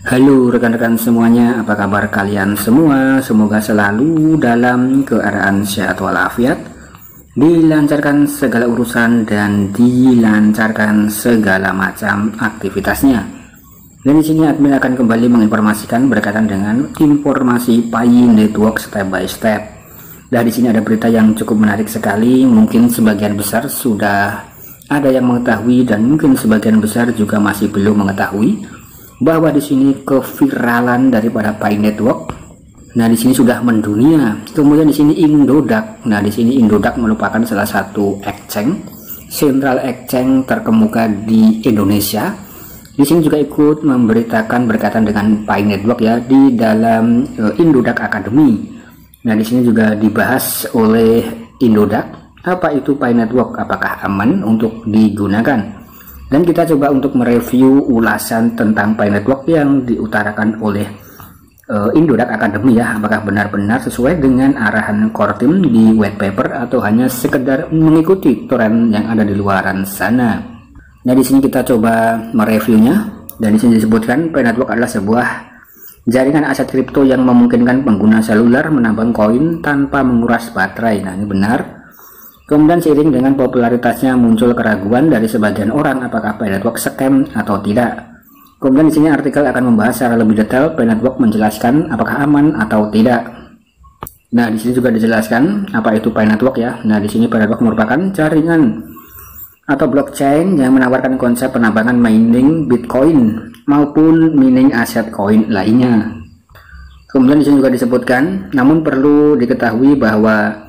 Halo rekan-rekan semuanya, apa kabar kalian semua? Semoga selalu dalam keadaan sehat walafiat, dilancarkan segala urusan dan dilancarkan segala macam aktivitasnya. Dan di sini admin akan kembali menginformasikan berkaitan dengan informasi Pi Network step by step. Nah, di sini ada berita yang cukup menarik sekali. Mungkin sebagian besar sudah ada yang mengetahui dan mungkin sebagian besar juga masih belum mengetahui bahwa di sini keviralan daripada Pi Network. Nah, di sini sudah mendunia. Kemudian di sini Indodax. Nah, di sini Indodax merupakan salah satu exchange, central exchange terkemuka di Indonesia. Di sini juga ikut memberitakan berkaitan dengan Pi Network ya di dalam Indodax Academy. Nah, di sini juga dibahas oleh Indodax apa itu Pi Network, apakah aman untuk digunakan. Dan kita coba untuk mereview ulasan tentang Pi Network yang diutarakan oleh Indodax Academy ya, apakah benar-benar sesuai dengan arahan core team di white paper atau hanya sekedar mengikuti tren yang ada di luaran sana. Nah, di sini kita coba mereviewnya, dan di sini disebutkan Pi Network adalah sebuah jaringan aset kripto yang memungkinkan pengguna seluler menambang koin tanpa menguras baterai. Nah, ini benar. Kemudian seiring dengan popularitasnya muncul keraguan dari sebagian orang apakah Pi Network scam atau tidak. Kemudian di sini artikel akan membahas secara lebih detail. Pi Network menjelaskan apakah aman atau tidak. Nah, di sini juga dijelaskan apa itu Pi Network ya. Nah, di sini Pi Network merupakan jaringan atau blockchain yang menawarkan konsep penambangan mining Bitcoin maupun mining aset koin lainnya. Kemudian di sini juga disebutkan, namun perlu diketahui bahwa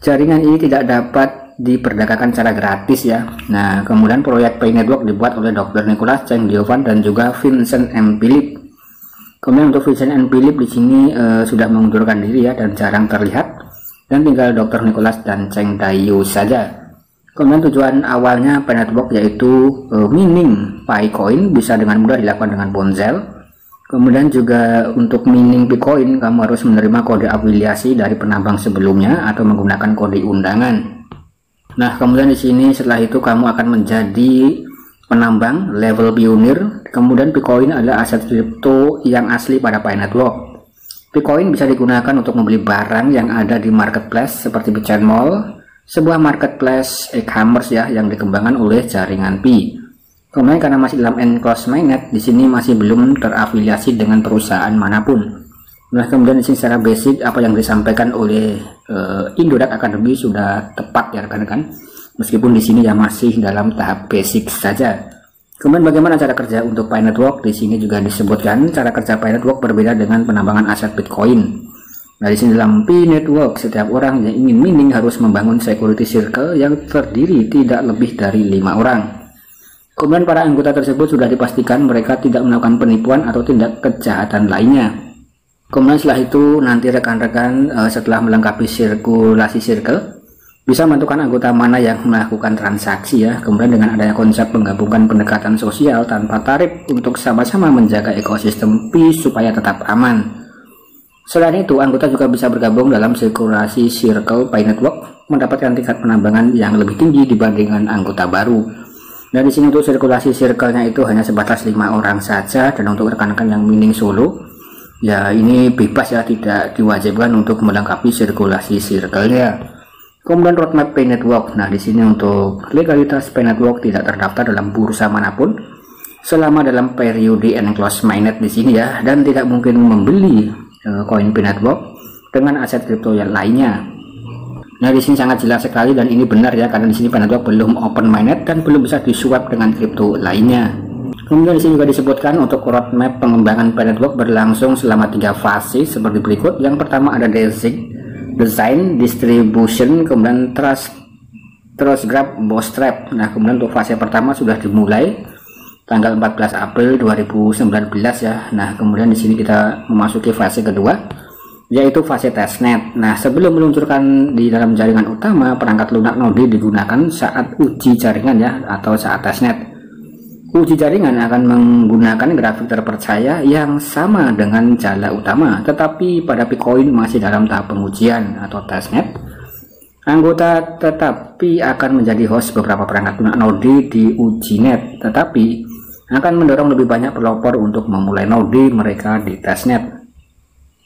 jaringan ini tidak dapat diperdagangkan secara gratis ya. Nah, kemudian proyek Pi Network dibuat oleh Dr. Nicholas Cheng Diovan dan juga Vincent M. Philip. Kemudian untuk Vincent M. Philip di sini sudah mengundurkan diri ya dan jarang terlihat, dan tinggal Dr. Nicholas dan Cheng Dayu saja. Kemudian tujuan awalnya Pi Network yaitu mining Pi Coin bisa dengan mudah dilakukan dengan ponsel. Kemudian juga untuk mining Bitcoin kamu harus menerima kode afiliasi dari penambang sebelumnya atau menggunakan kode undangan. Nah, kemudian di sini setelah itu kamu akan menjadi penambang level pionir. Kemudian Bitcoin adalah aset kripto yang asli pada Pi Network. Bitcoin bisa digunakan untuk membeli barang yang ada di marketplace seperti Bitcoin Mall, sebuah marketplace e-commerce ya yang dikembangkan oleh jaringan Pi. Kemudian karena masih dalam enclosed mainnet, di sini masih belum terafiliasi dengan perusahaan manapun. Nah, kemudian di sini secara basic apa yang disampaikan oleh Indodax Academy sudah tepat ya rekan-rekan. Meskipun di sini ya masih dalam tahap basic saja. Kemudian bagaimana cara kerja untuk Pi Network? Di sini juga disebutkan cara kerja Pi Network berbeda dengan penambangan aset Bitcoin. Nah, di sini dalam Pi Network setiap orang yang ingin mining harus membangun security circle yang terdiri tidak lebih dari 5 orang. Kemudian para anggota tersebut sudah dipastikan mereka tidak melakukan penipuan atau tindak kejahatan lainnya. Kemudian setelah itu nanti rekan-rekan setelah melengkapi sirkulasi circle bisa menentukan anggota mana yang melakukan transaksi ya. Kemudian dengan adanya konsep menggabungkan pendekatan sosial tanpa tarif untuk sama-sama menjaga ekosistem Pi supaya tetap aman. Selain itu anggota juga bisa bergabung dalam sirkulasi circle Pi Network mendapatkan tingkat penambangan yang lebih tinggi dibandingkan anggota baru. Nah, di sini untuk sirkulasi circle-nya itu hanya sebatas 5 orang saja, dan untuk rekan-rekan yang mining solo ya ini bebas ya, tidak diwajibkan untuk melengkapi sirkulasi circle-nya. Kemudian roadmap Pi Network. Nah, di sini untuk legalitas Pi Network tidak terdaftar dalam bursa manapun selama dalam periode enclosed mainnet di sini ya, dan tidak mungkin membeli koin Pi Network dengan aset kripto yang lainnya. Nah, di sini sangat jelas sekali dan ini benar ya, karena di sini Pi Network belum open mainnet dan belum bisa diswap dengan kripto lainnya. Kemudian di sini juga disebutkan untuk roadmap pengembangan Pi Network berlangsung selama 3 fase seperti berikut. Yang pertama ada design, distribution, kemudian trust grab, bootstrap. Nah, kemudian untuk fase pertama sudah dimulai tanggal 14 April 2019 ya. Nah, kemudian di sini kita memasuki fase kedua yaitu fase testnet. Nah, sebelum meluncurkan di dalam jaringan utama, perangkat lunak Node digunakan saat uji jaringan ya, atau saat testnet. Uji jaringan akan menggunakan grafik terpercaya yang sama dengan jala utama, tetapi pada Bitcoin masih dalam tahap pengujian atau testnet. Anggota tetapi akan menjadi host beberapa perangkat lunak Node di uji net, tetapi akan mendorong lebih banyak pelopor untuk memulai node mereka di testnet.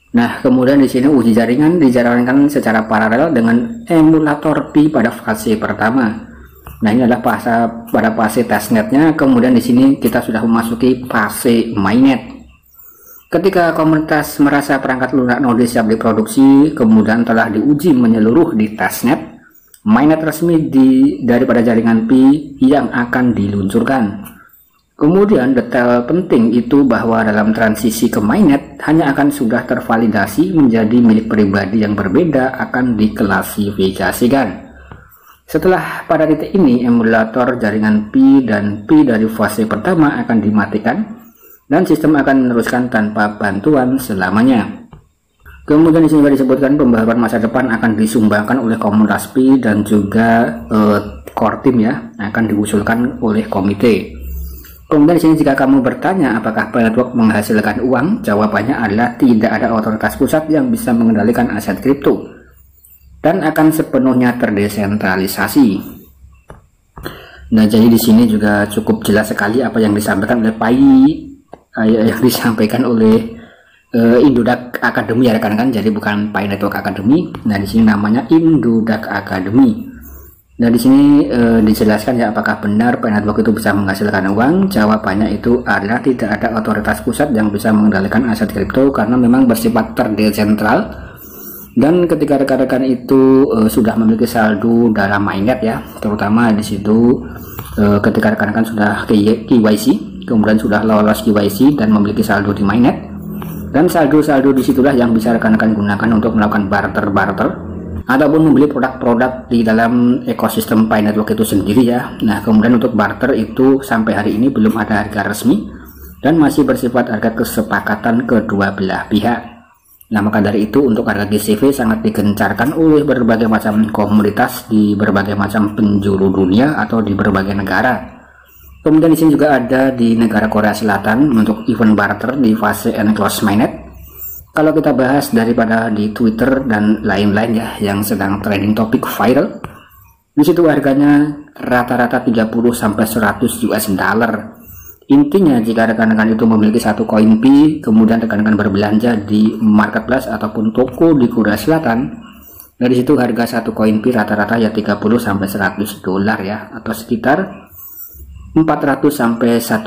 Nah, kemudian di sini uji jaringan dijalankan secara paralel dengan emulator Pi pada fase pertama. Nah, ini adalah pada fase testnetnya. Kemudian di sini kita sudah memasuki fase mainnet. Ketika komunitas merasa perangkat lunak node siap diproduksi, kemudian telah diuji menyeluruh di testnet, mainnet resmi daripada jaringan Pi yang akan diluncurkan. Kemudian detail penting itu bahwa dalam transisi ke mainnet hanya akan sudah tervalidasi menjadi milik pribadi yang berbeda akan diklasifikasikan. Setelah pada titik ini emulator jaringan Pi dan Pi dari fase pertama akan dimatikan dan sistem akan meneruskan tanpa bantuan selamanya. Kemudian di sini juga disebutkan pembaharuan masa depan akan disumbangkan oleh komunitas Pi dan juga core team ya, akan diusulkan oleh komite. Kemudian di sini jika kamu bertanya apakah Pi Network menghasilkan uang, jawabannya adalah tidak ada otoritas pusat yang bisa mengendalikan aset kripto dan akan sepenuhnya terdesentralisasi. Nah, jadi di sini juga cukup jelas sekali apa yang disampaikan oleh Indodax Academy ya rekan-rekan. Jadi bukan Pi Network Academy. Nah, di sini namanya Indodax Academy. Nah, di sini dijelaskan ya apakah benar Pi Network itu bisa menghasilkan uang. Jawabannya itu adalah tidak ada otoritas pusat yang bisa mengendalikan aset kripto karena memang bersifat terdesentral. Dan ketika rekan-rekan itu sudah memiliki saldo dalam mainnet ya, terutama di situ ketika rekan-rekan sudah KYC, kemudian sudah lolos KYC dan memiliki saldo di mainnet, dan saldo-saldo disitulah yang bisa rekan-rekan gunakan untuk melakukan barter ataupun membeli produk-produk di dalam ekosistem Pi Network itu sendiri ya. Nah, kemudian untuk barter itu sampai hari ini belum ada harga resmi dan masih bersifat harga kesepakatan kedua belah pihak. Nah, maka dari itu untuk harga GCV sangat digencarkan oleh berbagai macam komunitas di berbagai macam penjuru dunia atau di berbagai negara. Kemudian di sini juga ada di negara Korea Selatan untuk event barter di fase enclosed mainnet. Kalau kita bahas daripada di Twitter dan lain-lain ya yang sedang trending topik viral, di situ harganya rata-rata 30 sampai 100 US dollar. Intinya jika rekan-rekan itu memiliki satu koin Pi, kemudian rekan-rekan berbelanja di marketplace ataupun toko di Korea Selatan, dari situ harga satu koin Pi rata-rata ya 30 sampai 100 dolar ya, atau sekitar 400 sampai 1,5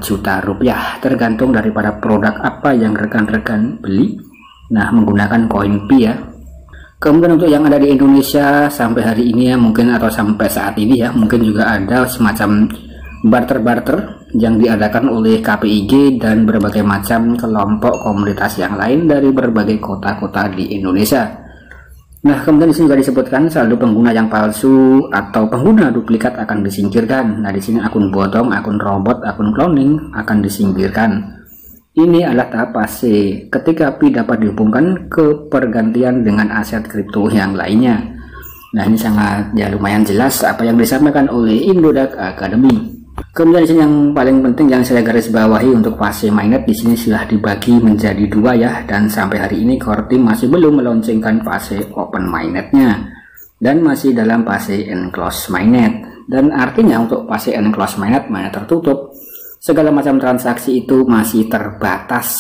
juta rupiah tergantung daripada produk apa yang rekan-rekan beli. Nah, menggunakan koin Pi ya. Kemudian untuk yang ada di Indonesia sampai hari ini ya mungkin, atau sampai saat ini ya, mungkin juga ada semacam barter-barter yang diadakan oleh KPIG dan berbagai macam kelompok komunitas yang lain dari berbagai kota-kota di Indonesia. Nah, kemudian di sini juga disebutkan saldo pengguna yang palsu atau pengguna duplikat akan disingkirkan. Nah, di sini akun bodong, akun robot, akun cloning akan disingkirkan. Ini adalah tahap fase ketika Pi dapat dihubungkan ke pergantian dengan aset kripto yang lainnya. Nah, ini sangat ya lumayan jelas apa yang disampaikan oleh Indodax Academy. Kemudian di sini yang paling penting yang saya garis bawahi untuk fase mainnet di sini sudah dibagi menjadi dua ya, dan sampai hari ini core team masih belum meluncurkan fase open mainnetnya dan masih dalam fase enclosed mainnet. Dan artinya untuk fase enclosed mainnet tertutup, segala macam transaksi itu masih terbatas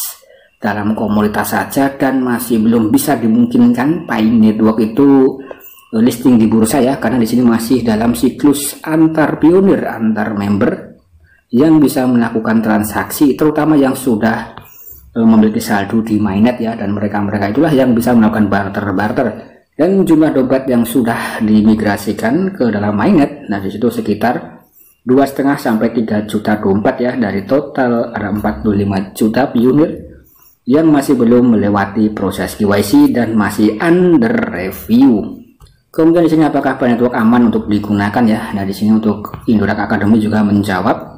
dalam komunitas saja dan masih belum bisa dimungkinkan Pi Network itu listing di bursa ya, karena di sini masih dalam siklus antar pionir, antar member yang bisa melakukan transaksi, terutama yang sudah memiliki saldo di mainnet ya, dan mereka itulah yang bisa melakukan barter dan jumlah dompet yang sudah dimigrasikan ke dalam mainnet. Nah, di situ sekitar 2,5 sampai 3 juta dompet ya, dari total ada 45 juta pionir yang masih belum melewati proses KYC dan masih under review. Kemudian di sini apakah Pi Network aman untuk digunakan ya? Nah, di sini untuk Indodax Academy juga menjawab.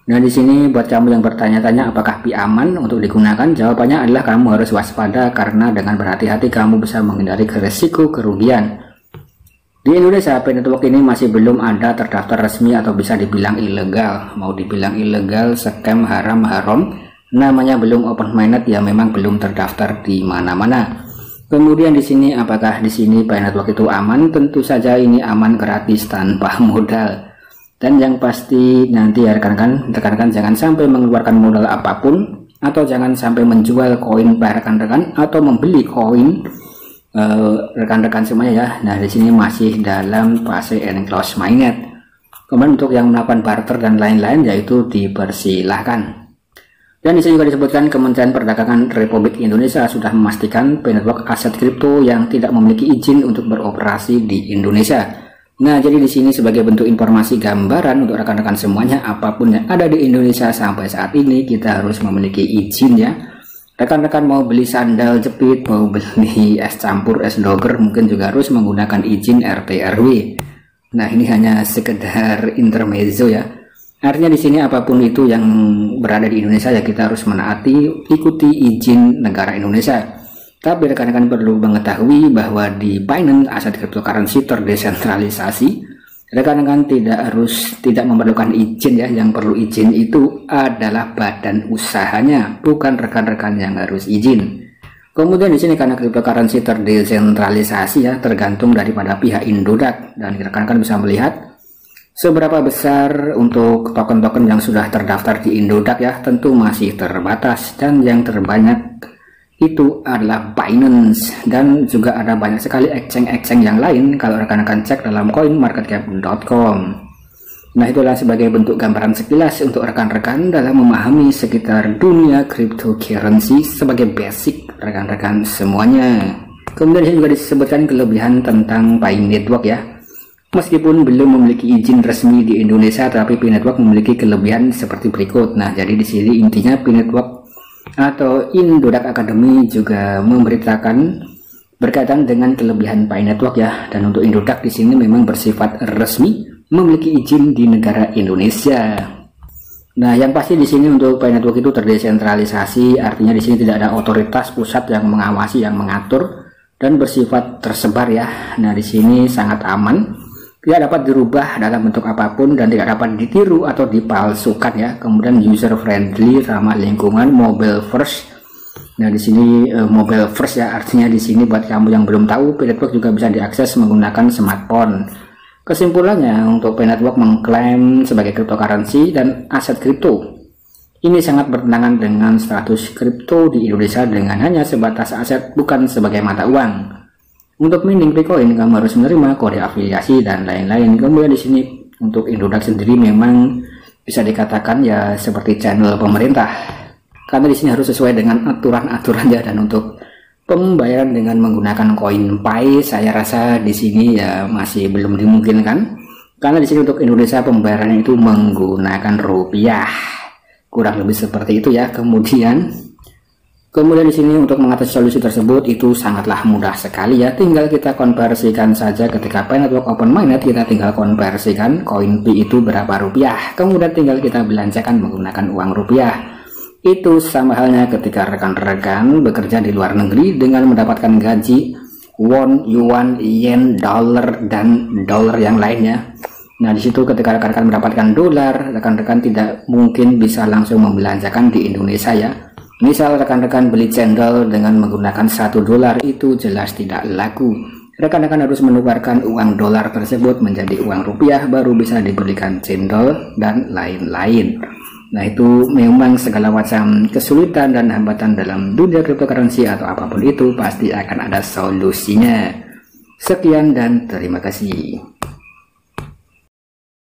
Nah, di sini buat kamu yang bertanya-tanya apakah Pi aman untuk digunakan, jawabannya adalah kamu harus waspada karena dengan berhati-hati kamu bisa menghindari resiko kerugian. Di Indonesia Pi Network ini masih belum ada terdaftar resmi atau bisa dibilang ilegal. Mau dibilang ilegal, scam, haram, namanya belum open mainnet ya, memang belum terdaftar di mana-mana. Kemudian di sini apakah di sini Pi Network itu aman? Tentu saja ini aman, gratis, tanpa modal. Dan yang pasti nanti ya rekan-rekan jangan sampai mengeluarkan modal apapun, atau jangan sampai menjual koin Pak rekan-rekan, atau membeli koin rekan-rekan semuanya ya. Nah di sini masih dalam fase enclose mainnet. Kemudian untuk yang melakukan barter dan lain-lain yaitu dipersilahkan. Dan di sini juga disebutkan Kementerian Perdagangan Republik Indonesia sudah memastikan P-Network aset kripto yang tidak memiliki izin untuk beroperasi di Indonesia. Nah, jadi di sini sebagai bentuk informasi gambaran untuk rekan-rekan semuanya, apapun yang ada di Indonesia sampai saat ini kita harus memiliki izin ya. Rekan-rekan mau beli sandal jepit, mau beli es campur, es doger, mungkin juga harus menggunakan izin RT RW. Nah, ini hanya sekedar intermezzo ya. Artinya di sini apapun itu yang berada di Indonesia ya kita harus menaati, ikuti izin negara Indonesia. Tapi rekan-rekan perlu mengetahui bahwa di Binance aset cryptocurrency terdesentralisasi, rekan-rekan tidak memerlukan izin ya. Yang perlu izin itu adalah badan usahanya, bukan rekan-rekan yang harus izin. Kemudian di sini karena cryptocurrency terdesentralisasi ya, tergantung daripada pihak Indodax, dan rekan-rekan bisa melihat seberapa besar untuk token-token yang sudah terdaftar di Indodax ya, tentu masih terbatas, dan yang terbanyak itu adalah Binance, dan juga ada banyak sekali exchange yang lain kalau rekan-rekan cek dalam coinmarketcap.com. Nah, itulah sebagai bentuk gambaran sekilas untuk rekan-rekan dalam memahami sekitar dunia cryptocurrency sebagai basic rekan-rekan semuanya. Kemudian juga disebutkan kelebihan tentang P-Network ya. Meskipun belum memiliki izin resmi di Indonesia, tapi P-Network memiliki kelebihan seperti berikut. Nah, jadi di sini intinya P-Network atau Indodax Academy juga memberitakan berkaitan dengan kelebihan P-Network ya. Dan untuk Indodax di sini memang bersifat resmi, memiliki izin di negara Indonesia. Nah, yang pasti di sini untuk P-Network itu terdesentralisasi, artinya di sini tidak ada otoritas pusat yang mengawasi, yang mengatur, dan bersifat tersebar ya. Nah, di sini sangat aman, tidak dapat dirubah dalam bentuk apapun dan tidak dapat ditiru atau dipalsukan ya. Kemudian user friendly, ramah lingkungan, mobile first. Nah, di sini mobile first ya, artinya di sini buat kamu yang belum tahu, P-Network juga bisa diakses menggunakan smartphone. Kesimpulannya, untuk P-Network mengklaim sebagai cryptocurrency dan aset kripto ini sangat bertentangan dengan status kripto di Indonesia dengan hanya sebatas aset, bukan sebagai mata uang. Untuk mining Bitcoin kamu harus menerima kode afiliasi dan lain-lain. Kemudian di sini untuk Indodax sendiri memang bisa dikatakan ya seperti channel pemerintah, karena di sini harus sesuai dengan aturan-aturannya. Dan untuk pembayaran dengan menggunakan koin Pi, saya rasa di sini ya masih belum dimungkinkan, karena di sini untuk Indonesia pembayarannya itu menggunakan rupiah, kurang lebih seperti itu ya. Kemudian di sini untuk mengatasi solusi tersebut itu sangatlah mudah sekali ya, tinggal kita konversikan saja. Ketika P-Network open mainnet, kita tinggal konversikan koin Pi itu berapa rupiah, kemudian tinggal kita belanjakan menggunakan uang rupiah. Itu sama halnya ketika rekan-rekan bekerja di luar negeri dengan mendapatkan gaji won, yuan, yen, dolar, dan dolar yang lainnya. Nah, di situ ketika rekan-rekan mendapatkan dolar, rekan-rekan tidak mungkin bisa langsung membelanjakan di Indonesia ya. Misal rekan-rekan beli cendol dengan menggunakan $1, itu jelas tidak laku. Rekan-rekan harus menukarkan uang dolar tersebut menjadi uang rupiah, baru bisa dibelikan cendol dan lain-lain. Nah, itu memang segala macam kesulitan dan hambatan dalam dunia cryptocurrency atau apapun itu pasti akan ada solusinya. Sekian dan terima kasih.